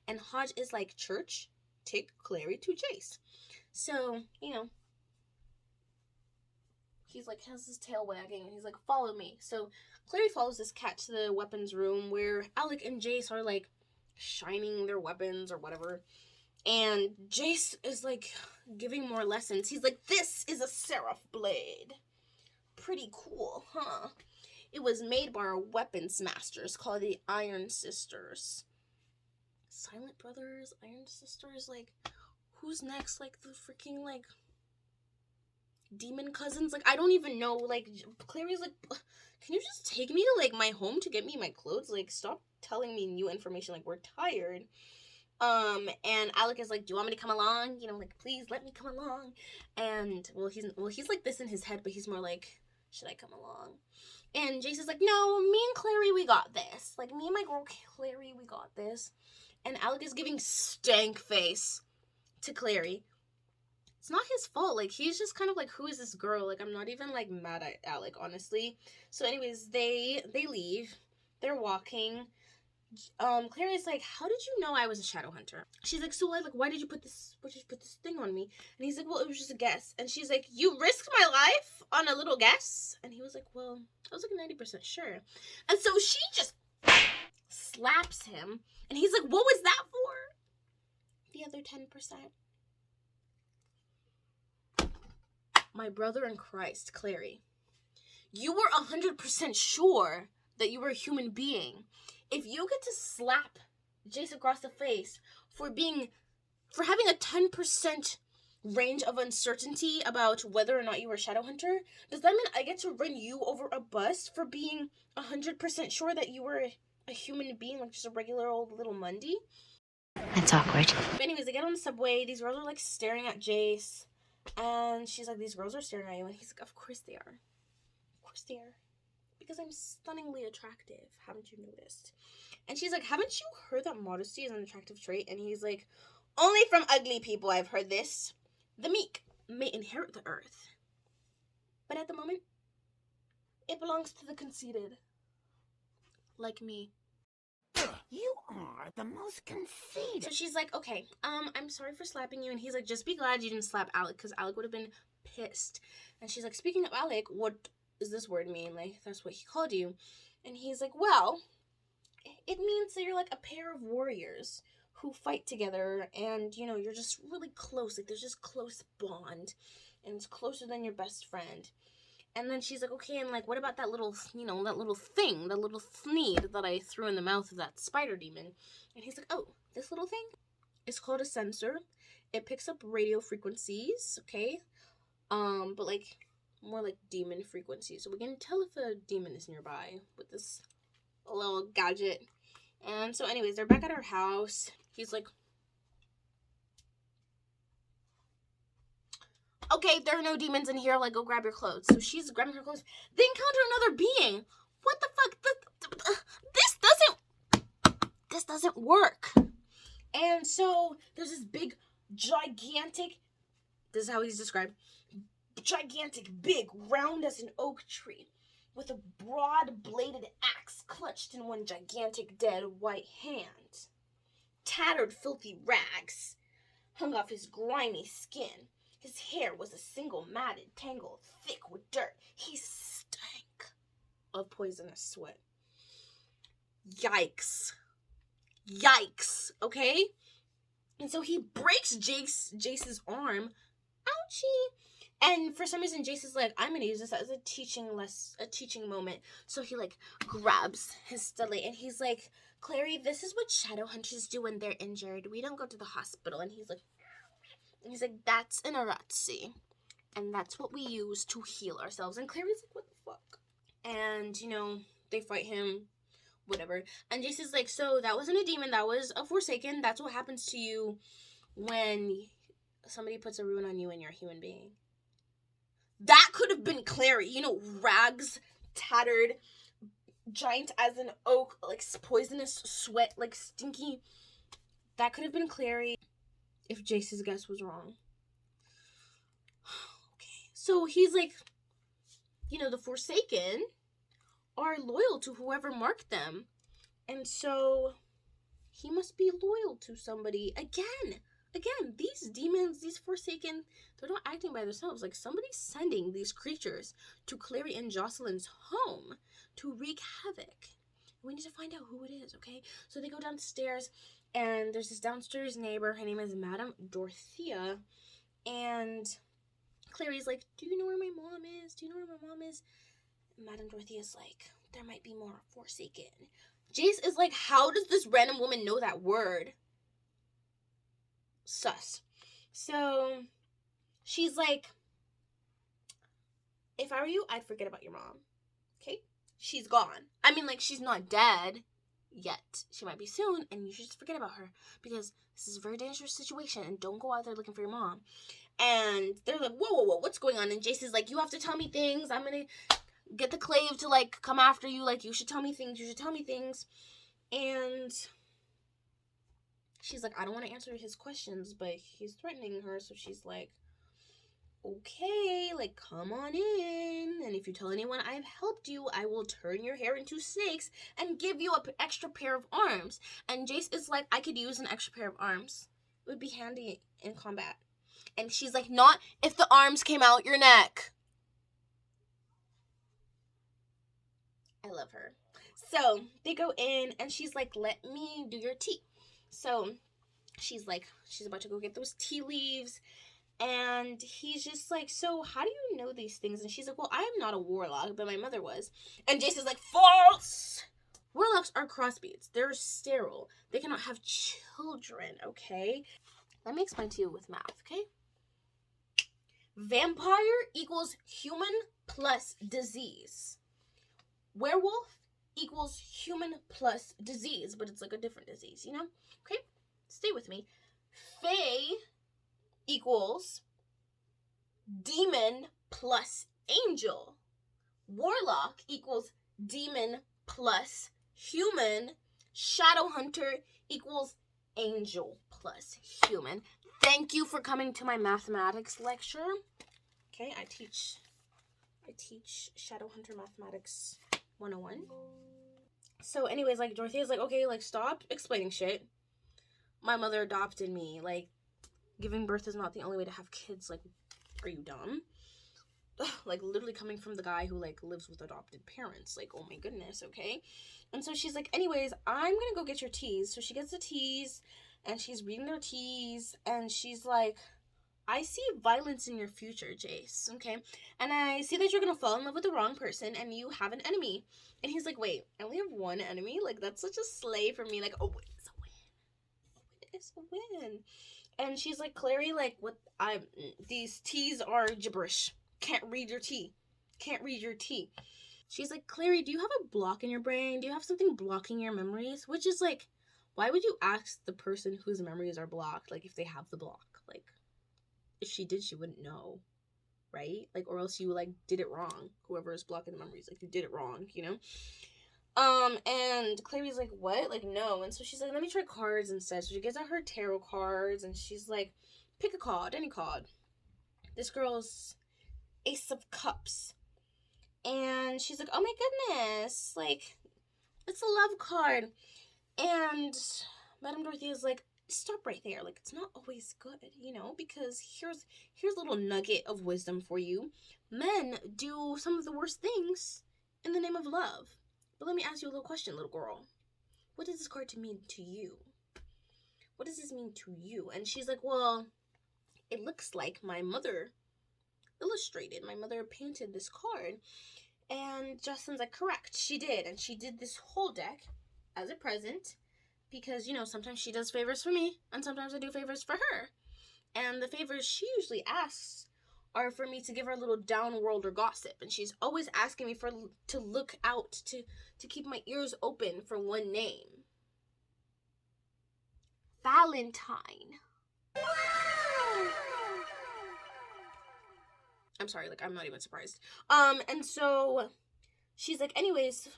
And Hodge is like, Church, take Clary to Jace. So, he's like, has his tail wagging, and he's like, follow me. So Clary follows this cat to the weapons room where Alec and Jace are, like, shining their weapons or whatever. And Jace is, like, giving more lessons. He's like, this is a seraph blade. Pretty cool, huh? It was made by our weapons masters called the Iron Sisters. Silent Brothers, Iron Sisters, like, who's next? Like, the freaking, like, demon cousins? Like, I don't even know. Like, Clary's like, can you just take me to, like, my home to get me my clothes? Like, stop telling me new information. Like, we're tired. And Alec is like, do you want me to come along? Like, please let me come along. And, he's like this in his head, but he's more like, should I come along? And Jace is like, no, me and Clary, we got this. Like, me and my girl Clary, we got this. And Alec is giving stank face to Clary. It's not his fault. Like, he's just kind of like, who is this girl? Like, I'm not even, like, mad at Alec, honestly. So, anyways, they leave. They're walking. Clary's like, how did you know I was a Shadowhunter? She's like, so what? Like, why did you put this thing on me? And he's like, well, it was just a guess. And she's like, you risked my life on a little guess? And he was like, well, I was like 90% sure. And so she just slaps him. And he's like, what was that for? The other 10%. My brother in Christ, Clary, you were 100% sure that you were a human being. If you get to slap Jace across the face for having a 10% range of uncertainty about whether or not you were a Shadowhunter, does that mean I get to run you over a bus for being 100% sure that you were a human being, like just a regular old little Mundy? That's awkward. But anyways, they get on the subway. These girls are like staring at Jace. And she's like, these girls are staring at you. And he's like, of course they are. Of course they are. Because I'm stunningly attractive. Haven't you noticed? And she's like, haven't you heard that modesty is an attractive trait? And he's like, only from ugly people I've heard this. The meek may inherit the earth. But at the moment, it belongs to the conceited. Like me. You are the most conceited. So she's like, okay, I'm sorry for slapping you. And he's like, just be glad you didn't slap Alec, because Alec would have been pissed. And she's like, speaking of Alec, what does this word mean? Like, that's what he called you. And he's like, well, it means that you're like a pair of warriors who fight together, and, you know, you're just really close. Like, there's just close bond, and it's closer than your best friend. And then she's like, okay, and, like, what about that little, you know, that little thing, that little thneed that I threw in the mouth of that spider demon? And he's like, oh, this little thing is called a sensor. It picks up radio frequencies, okay? But, like, more like demon frequencies. So we can tell if a demon is nearby with this little gadget. And so, anyways, they're back at her house. He's like, okay, there are no demons in here, like, go grab your clothes. So she's grabbing her clothes. They encounter another being. What the fuck? This doesn't work. And so there's this big, gigantic, this is how he's described, gigantic, big, round as an oak tree, with a broad-bladed axe clutched in one gigantic, dead, white hand. Tattered, filthy rags hung off his grimy skin. His hair was a single matted tangle, thick with dirt. He stank of poisonous sweat. Yikes. Okay? And so he breaks Jace's arm. Ouchie. And for some reason, Jace is like, I'm gonna use this as a teaching moment. So he, like, grabs his stilly, and he's like, Clary, this is what Shadowhunters do when they're injured. We don't go to the hospital. And he's like, that's an Aratsi. And that's what we use to heal ourselves. And Clary's like, what the fuck? And, you know, they fight him, whatever. And Jace is like, so that wasn't a demon, that was a Forsaken. That's what happens to you when somebody puts a ruin on you and you're a human being. That could have been Clary. You know, rags, tattered, giant as an oak, like poisonous sweat, like stinky. That could have been Clary if Jace's guess was wrong. Okay. So he's like, you know, the Forsaken are loyal to whoever marked them. And so he must be loyal to somebody. Again, these demons, these Forsaken, they're not acting by themselves. Like, somebody's sending these creatures to Clary and Jocelyn's home to wreak havoc. We need to find out who it is, okay? So they go downstairs, and there's this downstairs neighbor. Her name is Madame Dorothea. And Clary's like, do you know where my mom is? Madame Dorothea's like, there might be more Forsaken. Jace is like, how does this random woman know that word? Sus. So she's like, if I were you, I'd forget about your mom. Okay? She's gone. I mean, like, she's not dead yet. She might be soon, and you should just forget about her, because this is a very dangerous situation, and don't go out there looking for your mom. And they're like, whoa, what's going on? And Jace is like, you have to tell me things. I'm gonna get the Clave to, like, come after you. Like, you should tell me things. And she's like, I don't want to answer his questions, but he's threatening her. So she's like, okay, like, come on in. And if you tell anyone I've helped you, I will turn your hair into snakes and give you an extra pair of arms. And Jace is like, I could use an extra pair of arms. It would be handy in combat. And she's like, not if the arms came out your neck. I love her. So they go in and she's like, let me do your tea. So she's like, she's about to go get those tea leaves. And he's just like, so how do you know these things? And she's like, well, I am not a warlock, but my mother was. And Jason's like, false! Warlocks are crossbreeds. They're sterile. They cannot have children, okay? Let me explain to you with math, okay? Vampire equals human plus disease. Werewolf equals human plus disease, but it's like a different disease, you know? Okay? Stay with me. Fae equals demon plus angel. Warlock equals demon plus human. Shadowhunter equals angel plus human. Thank you for coming to my mathematics lecture. Okay, I teach Shadowhunter Mathematics 101. So anyways, like, Dorothea's like, okay, like, stop explaining shit. My mother adopted me. Like, giving birth is not the only way to have kids. Like, are you dumb? Like, literally coming from the guy who, like, lives with adopted parents. Like, oh my goodness, okay? And so she's like, anyways, I'm gonna go get your teas. So she gets the teas, and she's reading their teas, and she's like, I see violence in your future, Jace, okay? And I see that you're gonna fall in love with the wrong person, and you have an enemy. And he's like, wait, I only have one enemy? Like, that's such a slay for me. Like, oh, it's a win. It's a win. And she's like, Clary, like, what, these teas are gibberish. Can't read your tea. She's like, Clary, do you have a block in your brain? Do you have something blocking your memories? Which is like, why would you ask the person whose memories are blocked, like, if they have the block? Like, if she did, she wouldn't know, right? Like, or else you, like, did it wrong. Whoever is blocking the memories, like, you did it wrong, you know? And Clary's like, what? Like, no. And so she's like, let me try cards instead. So she gets out her tarot cards, and she's like, pick a card, any card. This girl's Ace of Cups. And she's like, oh my goodness, like, it's a love card. And Madame Dorothea's like, stop right there. Like, it's not always good, you know, because here's a little nugget of wisdom for you. Men do some of the worst things in the name of love. But let me ask you a little question, little girl. What does this card mean to you? What does this mean to you? And she's like, well, it looks like my mother painted this card. And Justin's like, correct, she did. And she did this whole deck as a present because, you know, sometimes she does favors for me and sometimes I do favors for her. And the favors she usually asks are for me to give her a little downworlder gossip. And she's always asking me to look out, to keep my ears open for one name. Valentine. I'm sorry, like, I'm not even surprised. And so she's like, anyways,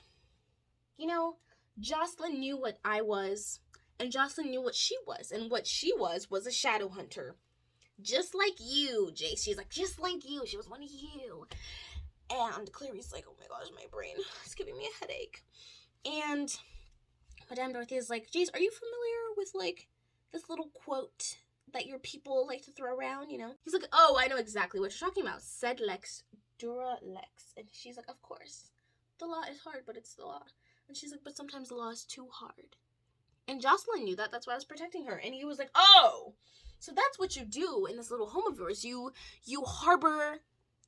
you know, Jocelyn knew what I was, and Jocelyn knew what she was, and what she was a Shadowhunter. Just like you, Jace. She's like, just like you. She was one of you. And Clary's like, oh my gosh, my brain is giving me a headache. And Madame Dorothea's like, Jace, are you familiar with, like, this little quote that your people like to throw around, you know? He's like, oh, I know exactly what you're talking about. Sed lex, dura lex. And she's like, of course. The law is hard, but it's the law. And she's like, but sometimes the law is too hard. And Jocelyn knew that. That's why I was protecting her. And he was like, oh, so that's what you do in this little home of yours. You harbor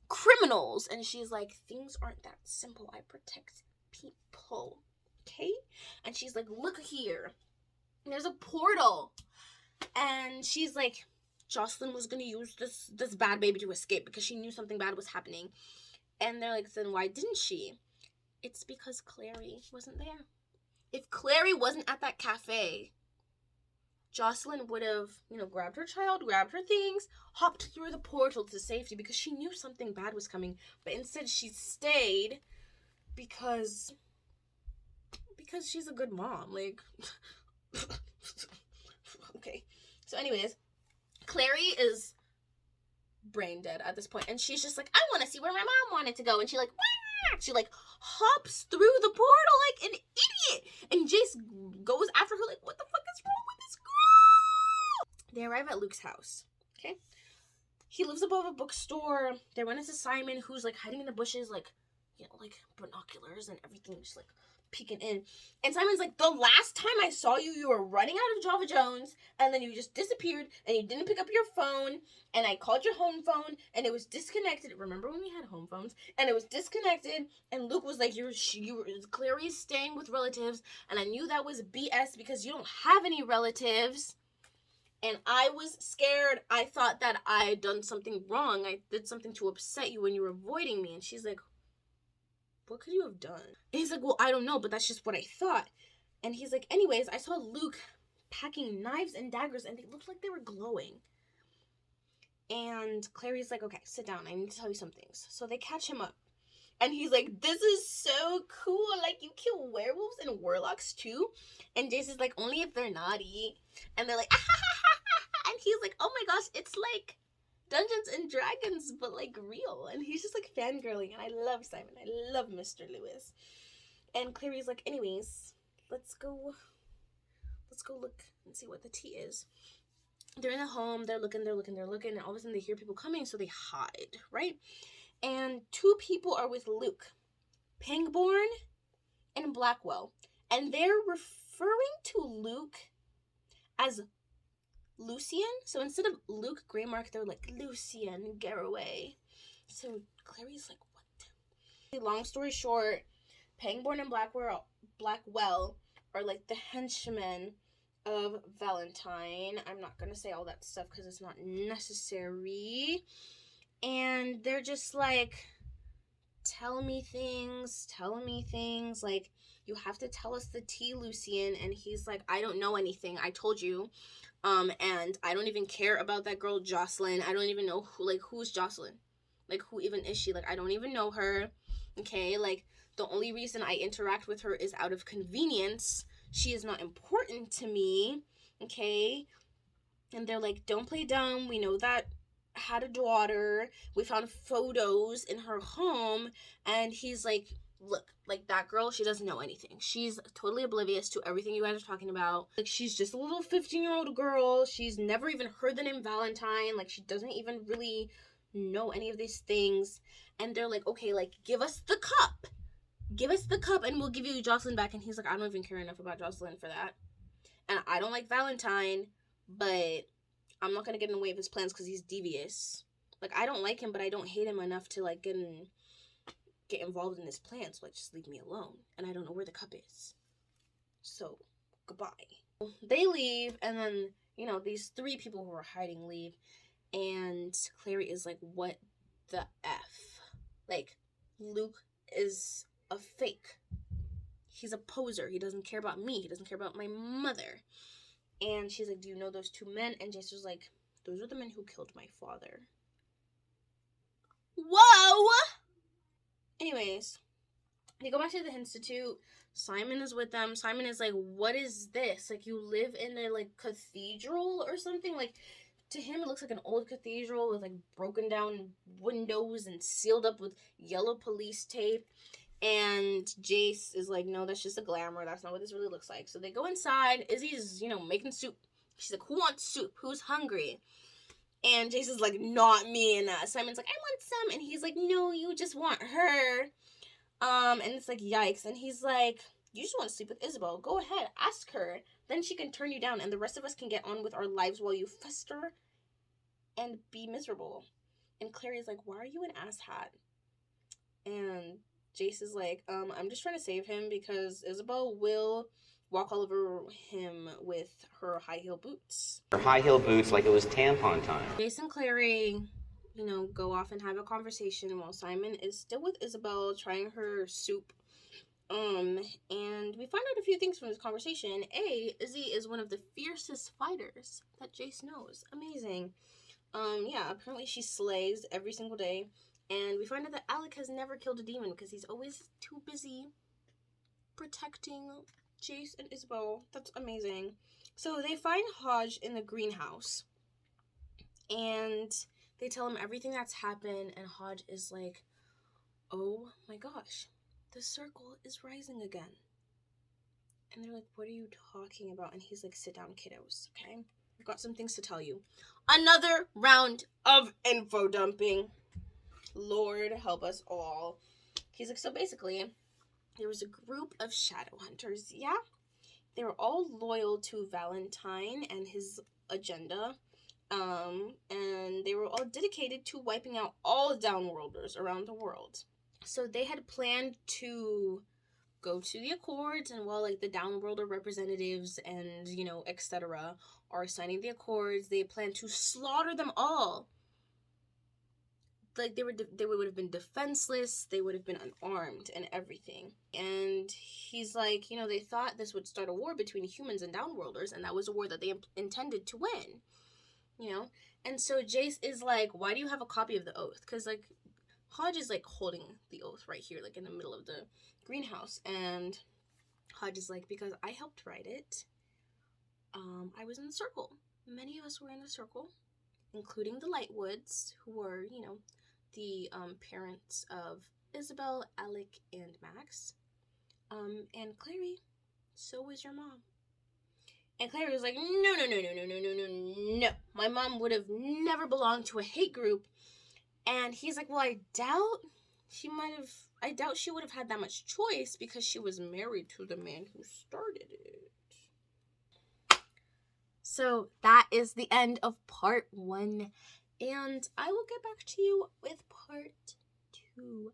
criminals. And she's like, things aren't that simple. I protect people. Okay? And she's like, look here. There's a portal. And she's like, Jocelyn was going to use this bad baby to escape because she knew something bad was happening. And they're like, then why didn't she? It's because Clary wasn't there. If Clary wasn't at that cafe, Jocelyn would have, you know, grabbed her child, grabbed her things, hopped through the portal to safety because she knew something bad was coming. But instead she stayed because she's a good mom. Like, okay. So anyways, Clary is brain dead at this point, and she's just like, I want to see where my mom wanted to go, and she like, wah! She like hops through the portal like an idiot, and Jace goes after her like, what the fuck is wrong with this girl? They arrive at Luke's house. Okay, he lives above a bookstore. They run into Simon, who's like hiding in the bushes, like, you know, like binoculars and everything, just like peeking in. And Simon's like, the last time I saw you, you were running out of Java Jones, and then you just disappeared, and you didn't pick up your phone, and I called your home phone, and it was disconnected. Remember when we had home phones? And it was disconnected, and Luke was like, Clary's staying with relatives, and I knew that was BS because you don't have any relatives. And I was scared. I thought that I had done something wrong. I did something to upset you when you were avoiding me. And she's like, what could you have done? And he's like, well, I don't know, but that's just what I thought. And he's like, anyways, I saw Luke packing knives and daggers, and they looked like they were glowing. And Clary's like, okay, sit down. I need to tell you some things. So they catch him up. And he's like, this is so cool. Like, you kill werewolves and warlocks too? And Jason's like, only if they're naughty. And they're like, ah, ha, ha, ha, ha. And he's like, oh my gosh, it's like Dungeons and Dragons, but like real. And he's just like fangirling. And I love Simon. I love Mr. Lewis. And Clary's like, anyways, let's go look and see what the tea is. They're in the home. They're looking. And all of a sudden they hear people coming, so they hide, right? And two people are with Luke, Pangborn and Blackwell. And they're referring to Luke as Lucian. So instead of Luke Greymark, they're like, Lucian Garraway. So Clary's like, what? Long story short, Pangborn and Blackwell are like the henchmen of Valentine. I'm not going to say all that stuff because it's not necessary. And they're just like, tell me things, like, you have to tell us the tea, Lucian. And he's like, I don't know anything, I told you, and I don't even care about that girl Jocelyn. I don't even know who's Jocelyn, like, who even is she? Like, I don't even know her, okay? Like, the only reason I interact with her is out of convenience. She is not important to me, okay? And they're like, don't play dumb, we know that had a daughter, we found photos in her home. And he's like, look, like, that girl, she doesn't know anything, she's totally oblivious to everything you guys are talking about. Like, she's just a little 15-year-old girl, she's never even heard the name Valentine, like, she doesn't even really know any of these things. And they're like, okay, like, give us the cup and we'll give you Jocelyn back. And he's like, I don't even care enough about Jocelyn for that, and I don't like Valentine, but I'm not gonna get in the way of his plans because he's devious. Like, I don't like him, but I don't hate him enough to, like, get involved in his plans. So, like, just leave me alone. And I don't know where the cup is. So, goodbye. They leave, and then, you know, these three people who are hiding leave. And Clary is like, what the F? Like, Luke is a fake. He's a poser. He doesn't care about me. He doesn't care about my mother. And she's like, do you know those two men? And Jason's like, those are the men who killed my father. Whoa! Anyways, they go back to the Institute. Simon is with them. Simon is like, what is this? Like, you live in a, like, cathedral or something? Like, to him, it looks like an old cathedral with, like, broken down windows and sealed up with yellow police tape. And Jace is like, no, that's just a glamour. That's not what this really looks like. So they go inside. Izzy's, you know, making soup. She's like, who wants soup? Who's hungry? And Jace is like, not me. And Simon's like, I want some. And he's like, no, you just want her. And it's like, yikes. And he's like, you just want to sleep with Isabel. Go ahead, ask her. Then she can turn you down, and the rest of us can get on with our lives while you fester and be miserable. And Clary's like, why are you an asshat? And Jace is like, I'm just trying to save him because Isabel will walk all over him with her high heel boots. Her high heel boots like it was tampon time. Jace and Clary, you know, go off and have a conversation while Simon is still with Isabel trying her soup. And we find out a few things from this conversation. A, Izzy is one of the fiercest fighters that Jace knows. Amazing. Yeah, apparently she slays every single day. And we find out that Alec has never killed a demon because he's always too busy protecting Jace and Isabel. That's amazing. So they find Hodge in the greenhouse, and they tell him everything that's happened, and Hodge is like, oh my gosh, the circle is rising again. And they're like, what are you talking about? And he's like, sit down, kiddos, okay? I've got some things to tell you. Another round of info dumping. Lord help us all. He's like, so basically, there was a group of Shadowhunters, yeah? They were all loyal to Valentine and his agenda. And they were all dedicated to wiping out all Downworlders around the world. So they had planned to go to the Accords, and while like the Downworlder representatives and, you know, etc. are signing the Accords, they plan to slaughter them all. Like they would have been defenseless, they would have been unarmed and everything. And he's like, you know, they thought this would start a war between humans and Downworlders, and that was a war that they intended to win. You know? And so Jace is like, why do you have a copy of the oath? Because, like, Hodge is, like, holding the oath right here, like, in the middle of the greenhouse. And Hodge is like, because I helped write it. I was in the circle. Many of us were in the circle, including the Lightwoods, who were, you know, the parents of Isabel, Alec, and Max. And Clary, so was your mom. And Clary was like, no. My mom would have never belonged to a hate group. And he's like, well, I doubt she would have had that much choice because she was married to the man who started it. So that is the end of part 1. And I will get back to you with part 2.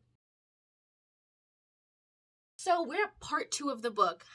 So we're at part 2 of the book.